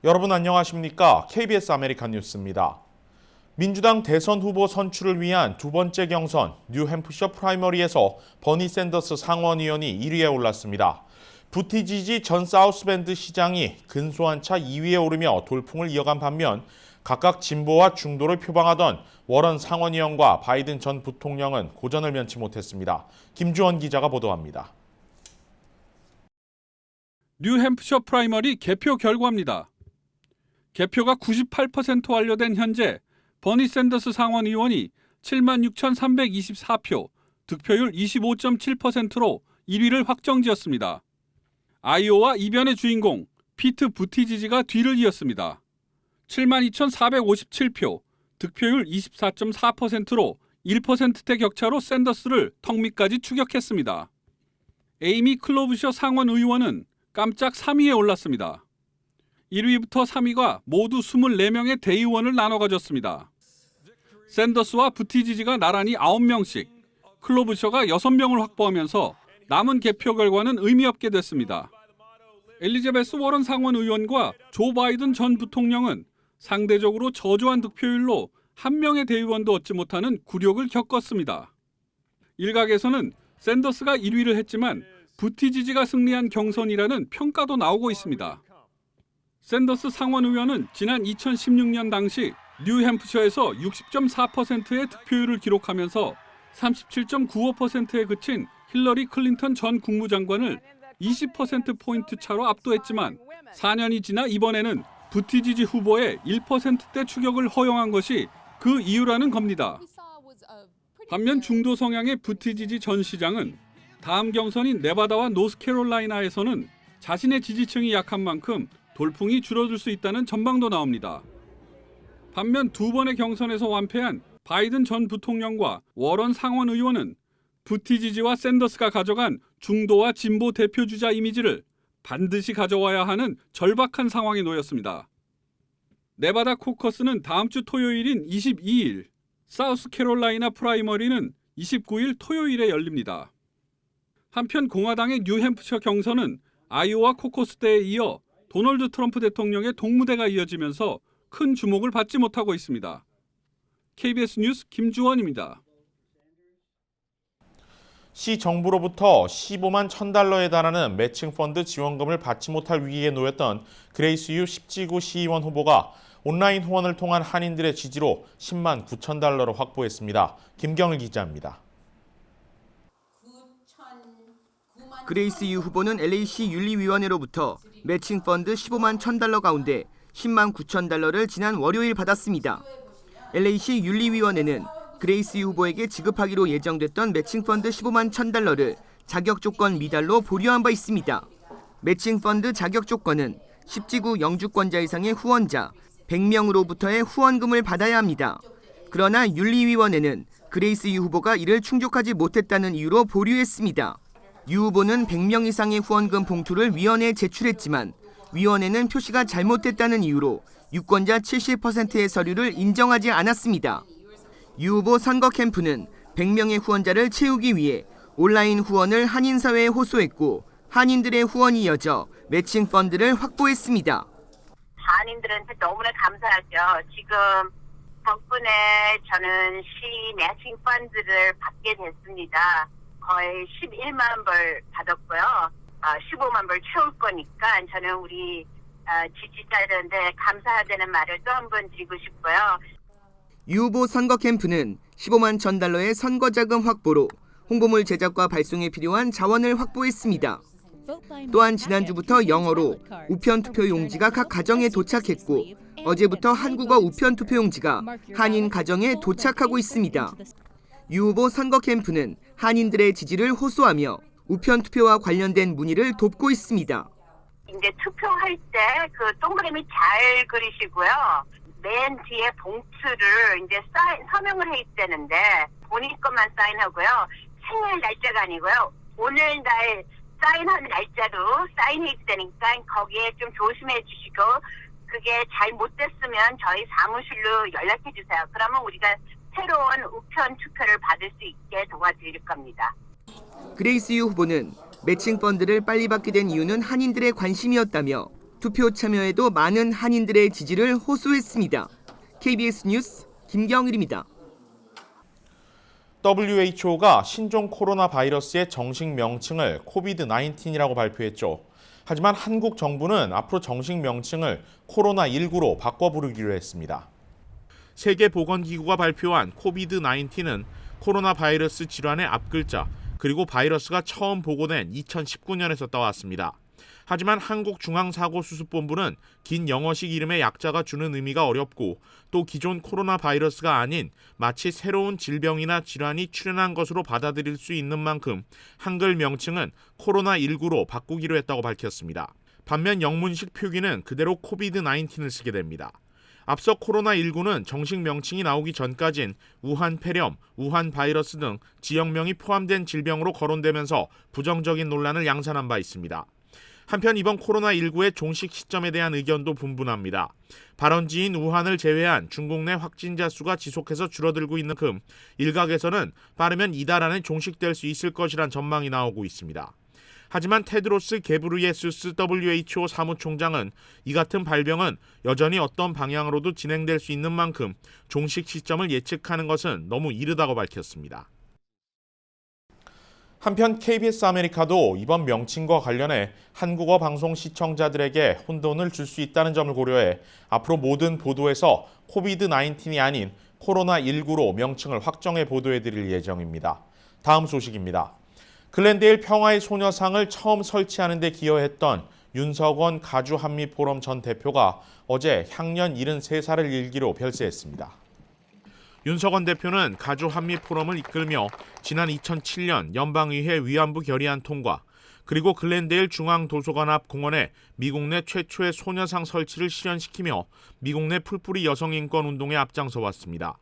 여러분 안녕하십니까? KBS 아메리칸 뉴스입니다. 민주당 대선 후보 선출을 위한 두 번째 경선 뉴햄프셔 프라이머리에서 버니 샌더스 상원의원이 1위에 올랐습니다. 부티지지 전 사우스밴드 시장이 근소한 차 2위에 오르며 돌풍을 이어간 반면 각각 진보와 중도를 표방하던 워런 상원의원과 바이든 전 부통령은 고전을 면치 못했습니다. 김주원 기자가 보도합니다. 뉴햄프셔 프라이머리 개표 결과입니다. 개표가 98% 완료된 현재 버니 샌더스 상원 의원이 76,324표, 득표율 25.7%로 1위를 확정지었습니다. 아이오와 이변의 주인공 피트 부티지지가 뒤를 이었습니다. 72,457표, 득표율 24.4%로 1%대 격차로 샌더스를 턱 밑까지 추격했습니다. 에이미 클로부셔 상원 의원은 깜짝 3위에 올랐습니다. 1위부터 3위가 모두 24명의 대의원을 나눠 가졌습니다. 샌더스와 부티지지가 나란히 9명씩, 클로부셔가 6명을 확보하면서 남은 개표 결과는 의미 없게 됐습니다. 엘리자베스 워런 상원 의원과 조 바이든 전 부통령은 상대적으로 저조한 득표율로 한 명의 대의원도 얻지 못하는 굴욕을 겪었습니다. 일각에서는 샌더스가 1위를 했지만 부티지지가 승리한 경선이라는 평가도 나오고 있습니다. 샌더스 상원 의원은 지난 2016년 당시 뉴햄프셔에서 60.4%의 득표율을 기록하면서 37.95%에 그친 힐러리 클린턴 전 국무장관을 20%포인트 차로 압도했지만 4년이 지나 이번에는 부티지지 후보의 1%대 추격을 허용한 것이 그 이유라는 겁니다. 반면 중도 성향의 부티지지 전 시장은 다음 경선인 네바다와 노스캐롤라이나에서는 자신의 지지층이 약한 만큼 돌풍이 줄어들 수 있다는 전망도 나옵니다. 반면 두 번의 경선에서 완패한 바이든 전 부통령과 워런 상원 의원은 부티지지와 샌더스가 가져간 중도와 진보 대표주자 이미지를 반드시 가져와야 하는 절박한 상황에 놓였습니다. 네바다 코커스는 다음 주 토요일인 22일, 사우스캐롤라이나 프라이머리는 29일 토요일에 열립니다. 한편 공화당의 뉴햄프셔 경선은 아이오와 코커스 때에 이어 도널드 트럼프 대통령의 동무대가 이어지면서 큰 주목을 받지 못하고 있습니다. KBS 뉴스 김주원입니다. 시 정부로부터 15만 $1,000에 달하는 매칭 펀드 지원금을 받지 못할 위기에 놓였던 그레이스 유 10지구 시의원 후보가 온라인 후원을 통한 한인들의 지지로 10만 $9,000를 확보했습니다. 김경일 기자입니다. 그레이스 유 후보는 LA시 윤리위원회로부터 매칭 펀드 15만 $1,000 가운데 10만 $9,000를 지난 월요일 받았습니다. LA시 윤리위원회는 그레이스 유 후보에게 지급하기로 예정됐던 매칭 펀드 15만 $1,000를 자격 조건 미달로 보류한 바 있습니다. 매칭 펀드 자격 조건은 10지구 영주권자 이상의 후원자 100명으로부터의 후원금을 받아야 합니다. 그러나 윤리위원회는 그레이스 유 후보가 이를 충족하지 못했다는 이유로 보류했습니다. 유 후보는 100명 이상의 후원금 봉투를 위원회에 제출했지만 위원회는 표시가 잘못됐다는 이유로 유권자 70%의 서류를 인정하지 않았습니다. 유 후보 선거 캠프는 100명의 후원자를 채우기 위해 온라인 후원을 한인사회에 호소했고 한인들의 후원이 이어져 매칭 펀드를 확보했습니다. 한인들한테 너무나 감사하죠. 지금 덕분에 저는 시 매칭 펀드를 받게 됐습니다. 거의 11만 불 받았고요. 15만 불 채울 거니까 저는 우리 지지자들한테 감사하다는 말을 또 한 번 드리고 싶고요. 유 후보 선거 캠프는 15만 $1,000의 선거자금 확보로 홍보물 제작과 발송에 필요한 자원을 확보했습니다. 또한 지난주부터 영어로 우편 투표 용지가 각 가정에 도착했고 어제부터 한국어 우편 투표 용지가 한인 가정에 도착하고 있습니다. 유 후보 선거 캠프는 한인들의 지지를 호소하며 우편 투표와 관련된 문의를 돕고 있습니다. 이제 투표할 때 그 동그라미 잘 그리시고요. 맨 뒤에 봉투를 이제 서명을 해 있다는데 본인 것만 사인하고요. 생일 날짜가 아니고요. 오늘 날 사인하는 날짜로 사인해 있다니까 거기에 좀 조심해 주시고 그게 잘 못됐으면 저희 사무실로 연락해 주세요. 그러면 우리가 새로운 우편 투표를 받을 수 있게 도와드릴 겁니다. 그레이스 유 후보는 매칭 펀드를 빨리 받게 된 이유는 한인들의 관심이었다며 투표 참여에도 많은 한인들의 지지를 호소했습니다. KBS 뉴스 김경일입니다. WHO가 신종 코로나 바이러스의 정식 명칭을 코비드-19이라고 발표했죠. 하지만 한국 정부는 앞으로 정식 명칭을 코로나19로 바꿔 부르기로 했습니다. 세계보건기구가 발표한 코비드-19은 코로나 바이러스 질환의 앞글자, 그리고 바이러스가 처음 보고된 2019년에서 따왔습니다. 하지만 한국중앙사고수습본부는 긴 영어식 이름의 약자가 주는 의미가 어렵고 또 기존 코로나 바이러스가 아닌 마치 새로운 질병이나 질환이 출현한 것으로 받아들일 수 있는 만큼 한글 명칭은 코로나19로 바꾸기로 했다고 밝혔습니다. 반면 영문식 표기는 그대로 코비드-19을 쓰게 됩니다. 앞서 코로나19는 정식 명칭이 나오기 전까진 우한 폐렴, 우한 바이러스 등 지역명이 포함된 질병으로 거론되면서 부정적인 논란을 양산한 바 있습니다. 한편 이번 코로나19의 종식 시점에 대한 의견도 분분합니다. 발원지인 우한을 제외한 중국 내 확진자 수가 지속해서 줄어들고 있는 금 일각에서는 빠르면 이달 안에 종식될 수 있을 것이란 전망이 나오고 있습니다. 하지만 테드로스 게브르예수스 WHO 사무총장은 이 같은 발병은 여전히 어떤 방향으로도 진행될 수 있는 만큼 종식 시점을 예측하는 것은 너무 이르다고 밝혔습니다. 한편 KBS 아메리카도 이번 명칭과 관련해 한국어 방송 시청자들에게 혼돈을 줄 수 있다는 점을 고려해 앞으로 모든 보도에서 코비드-19이 아닌 코로나19로 명칭을 확정해 보도해드릴 예정입니다. 다음 소식입니다. 글렌데일 평화의 소녀상을 처음 설치하는 데 기여했던 윤석원 가주한미포럼 전 대표가 어제 향년 73살을 일기로 별세했습니다. 윤석원 대표는 가주한미포럼을 이끌며 지난 2007년 연방의회 위안부 결의안 통과, 그리고 글렌데일 중앙도서관 앞 공원에 미국 내 최초의 소녀상 설치를 실현시키며 미국 내 풀뿌리 여성인권 운동에 앞장서 왔습니다.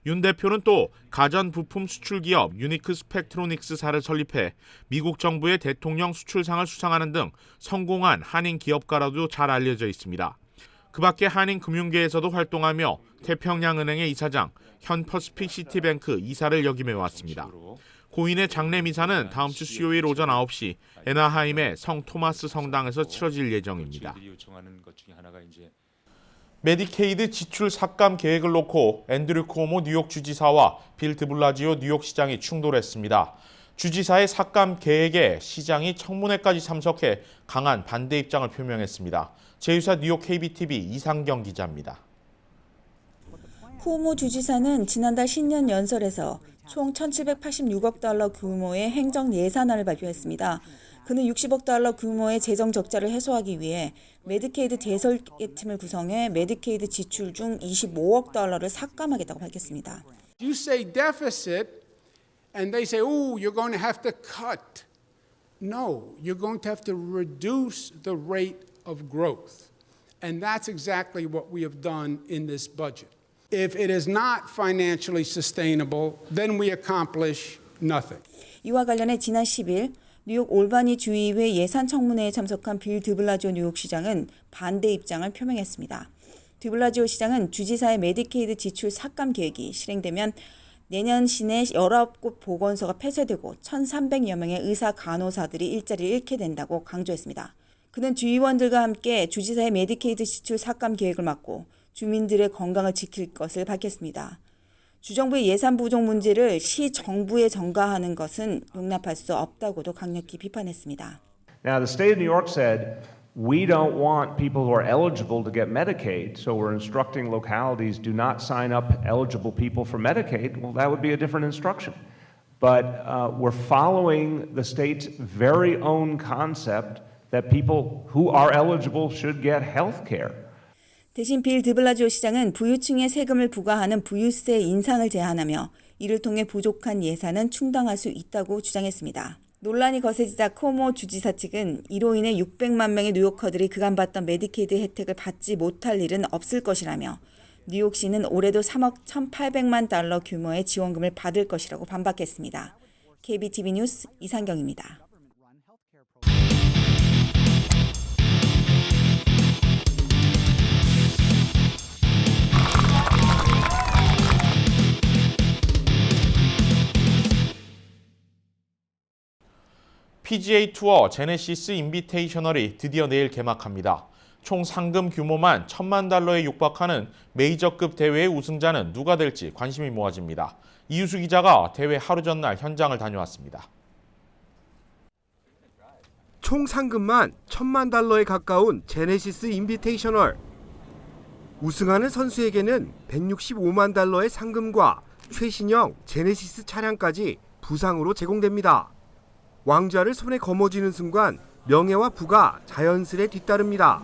윤 대표는 또 가전부품 수출기업 유니크 스펙트로닉스사를 설립해 미국 정부의 대통령 수출상을 수상하는 등 성공한 한인 기업가라도 잘 알려져 있습니다. 그 밖에 한인 금융계에서도 활동하며 태평양은행의 이사장, 현 퍼시픽시티뱅크 이사를 역임해 왔습니다. 고인의 장례 미사는 다음 주 수요일 오전 9시 애나하임의 성 토마스 성당에서 치러질 예정입니다. 메디케이드 지출 삭감 계획을 놓고 앤드류 쿠오모 뉴욕 주지사와 빌 드블라지오 뉴욕시장이 충돌했습니다. 주지사의 삭감 계획에 시장이 청문회까지 참석해 강한 반대 입장을 표명했습니다. 제휴사 뉴욕 KBTV 이상경 기자입니다. 쿠오모 주지사는 지난달 신년 연설에서 총 1,786억 달러 규모의 행정 예산안을 발표했습니다. 그는 60억 달러 규모의 재정 적자를 해소하기 위해 메디케이드 재설계팀을 구성해 메디케이드 지출 중 25억 달러를 삭감하겠다고 밝혔습니다. You say deficit and they say, "Oh, you're going to have to cut." No, you're going to have to reduce the rate of growth. And that's exactly what we have done in this budget. If it is not financially sustainable, then we accomplish nothing. 이와 관련해 지난 10일 뉴욕 올바니 주의회 예산청문회에 참석한 빌 드블라지오 뉴욕시장은 반대 입장을 표명했습니다. 드블라지오 시장은 주지사의 메디케이드 지출 삭감 계획이 실행되면 내년 시내 19곳 보건소가 폐쇄되고 1,300여 명의 의사 간호사들이 일자리를 잃게 된다고 강조했습니다. 그는 주의원들과 함께 주지사의 메디케이드 지출 삭감 계획을 막고 주민들의 건강을 지킬 것을 밝혔습니다. 주정부의 예산 부족 문제를 시 정부에 전가하는 것은 용납할 수 없다고도 강력히 비판했습니다. Now, the state of New York said, we don't want people who are eligible to get Medicaid, so we're instructing localities do not sign up eligible people for Medicaid. Well, that would be a different instruction. But we're following the state's very own concept that people who are eligible should get health care. 대신 빌 드블라지오 시장은 부유층에 세금을 부과하는 부유세 인상을 제안하며 이를 통해 부족한 예산은 충당할 수 있다고 주장했습니다. 논란이 거세지자 쿠오모 주지사 측은 이로 인해 600만 명의 뉴요커들이 그간 받던 메디케이드 혜택을 받지 못할 일은 없을 것이라며 뉴욕시는 올해도 3억 1,800만 달러 규모의 지원금을 받을 것이라고 반박했습니다. KBTV 뉴스 이상경입니다. PGA 투어 제네시스 인비테이셔널이 드디어 내일 개막합니다. 총 상금 규모만 $10,000,000에 육박하는 메이저급 대회의 우승자는 누가 될지 관심이 모아집니다. 이유수 기자가 대회 하루 전날 현장을 다녀왔습니다. 총 상금만 $10,000,000에 가까운 제네시스 인비테이셔널. 우승하는 선수에게는 $165만 상금과 최신형 제네시스 차량까지 부상으로 제공됩니다. 왕좌를 손에 거머쥐는 순간 명예와 부가 자연스레 뒤따릅니다.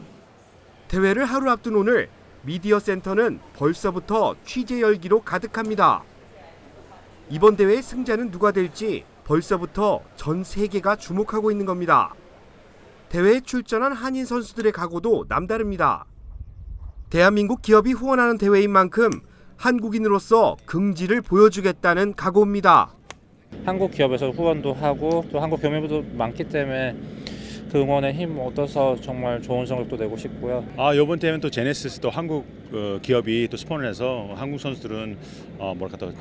대회를 하루 앞둔 오늘 미디어 센터는 벌써부터 취재 열기로 가득합니다. 이번 대회의 승자는 누가 될지 벌써부터 전 세계가 주목하고 있는 겁니다. 대회에 출전한 한인 선수들의 각오도 남다릅니다. 대한민국 기업이 후원하는 대회인 만큼 한국인으로서 긍지를 보여주겠다는 각오입니다. 한국 기업에서 후원도 하고 또 한국 교민들도 많기 때문에 그 응원에 힘 얻어서 정말 좋은 성적도 내고 싶고요. 이번 대회는 또 제네시스 또 한국 기업이 또 스폰을 해서 한국 선수들은 뭐랄까 더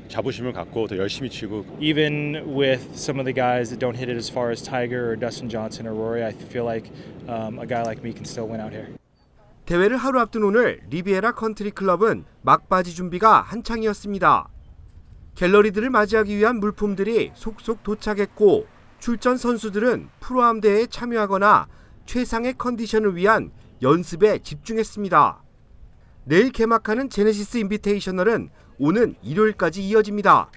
자부심을 갖고 더 열심히 치고. Even with some of the guys that don't hit it as far as Tiger or Dustin Johnson or Rory, I feel like a guy like me can still win out here. 대회를 하루 앞둔 오늘 리비에라 컨트리 클럽은 막바지 준비가 한창이었습니다. 갤러리들을 맞이하기 위한 물품들이 속속 도착했고 출전 선수들은 프로암 대회에 참여하거나 최상의 컨디션을 위한 연습에 집중했습니다. 내일 개막하는 제네시스 인비테이셔널은 오는 일요일까지 이어집니다.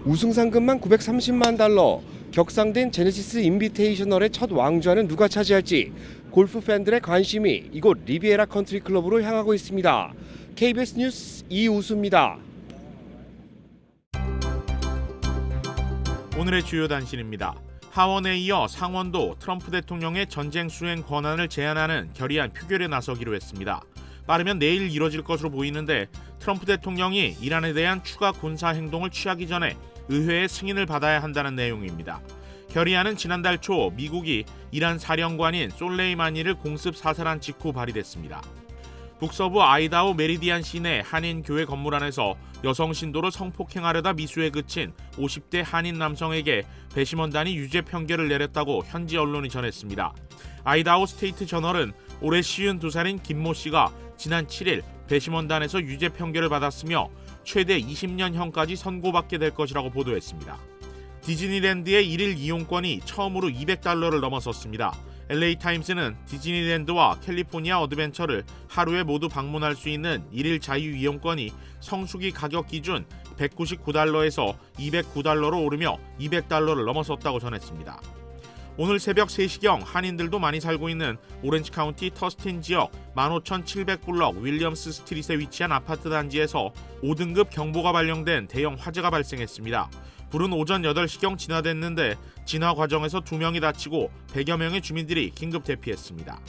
우승 상금만 $930만, 격상된 제네시스 인비테이셔널의 첫 왕좌는 누가 차지할지 골프 팬들의 관심이 이곳 리비에라 컨트리 클럽으로 향하고 있습니다. KBS 뉴스 이우수입니다. 오늘의 주요 단신입니다. 하원에 이어 상원도 트럼프 대통령의 전쟁 수행 권한을 제한하는 결의안 표결에 나서기로 했습니다. 빠르면 내일 이뤄질 것으로 보이는데 트럼프 대통령이 이란에 대한 추가 군사 행동을 취하기 전에 의회의 승인을 받아야 한다는 내용입니다. 결의안은 지난달 초 미국이 이란 사령관인 솔레이마니를 공습 사살한 직후 발의됐습니다. 북서부 아이다호 메리디안 시내 한인 교회 건물 안에서 여성 신도를 성폭행하려다 미수에 그친 50대 한인 남성에게 배심원단이 유죄 판결을 내렸다고 현지 언론이 전했습니다. 아이다호 스테이트 저널은 올해 52살인 김모 씨가 지난 7일 배심원단에서 유죄 판결을 받았으며 최대 20년형까지 선고받게 될 것이라고 보도했습니다. 디즈니랜드의 1일 이용권이 처음으로 $200를 넘어섰습니다. LA타임스는 디즈니랜드와 캘리포니아 어드벤처를 하루에 모두 방문할 수 있는 1일 자유 이용권이 성수기 가격 기준 $199에서 $209로 오르며 $200를 넘어섰다고 전했습니다. 오늘 새벽 3시경 한인들도 많이 살고 있는 오렌지 카운티 터스틴 지역 15,700블럭 윌리엄스 스트릿에 위치한 아파트 단지에서 5등급 경보가 발령된 대형 화재가 발생했습니다. 불은 오전 8시경 진화됐는데 진화 과정에서 2명이 다치고 100여 명의 주민들이 긴급 대피했습니다.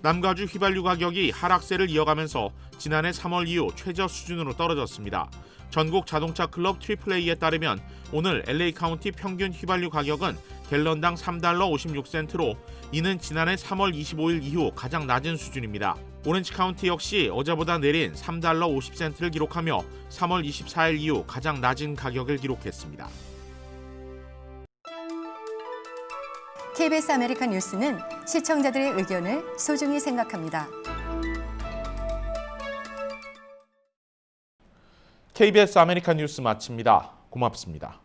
남가주 휘발유 가격이 하락세를 이어가면서 지난해 3월 이후 최저 수준으로 떨어졌습니다. 전국 자동차 클럽 AAA에 따르면 오늘 LA 카운티 평균 휘발유 가격은 갤런당 $3.56로 이는 지난해 3월 25일 이후 가장 낮은 수준입니다. 오렌지 카운티 역시 어제보다 내린 $3.50를 기록하며 3월 24일 이후 가장 낮은 가격을 기록했습니다. KBS 아메리칸 뉴스는 시청자들의 의견을 소중히 생각합니다. KBS 아메리칸 뉴스 마칩니다. 고맙습니다.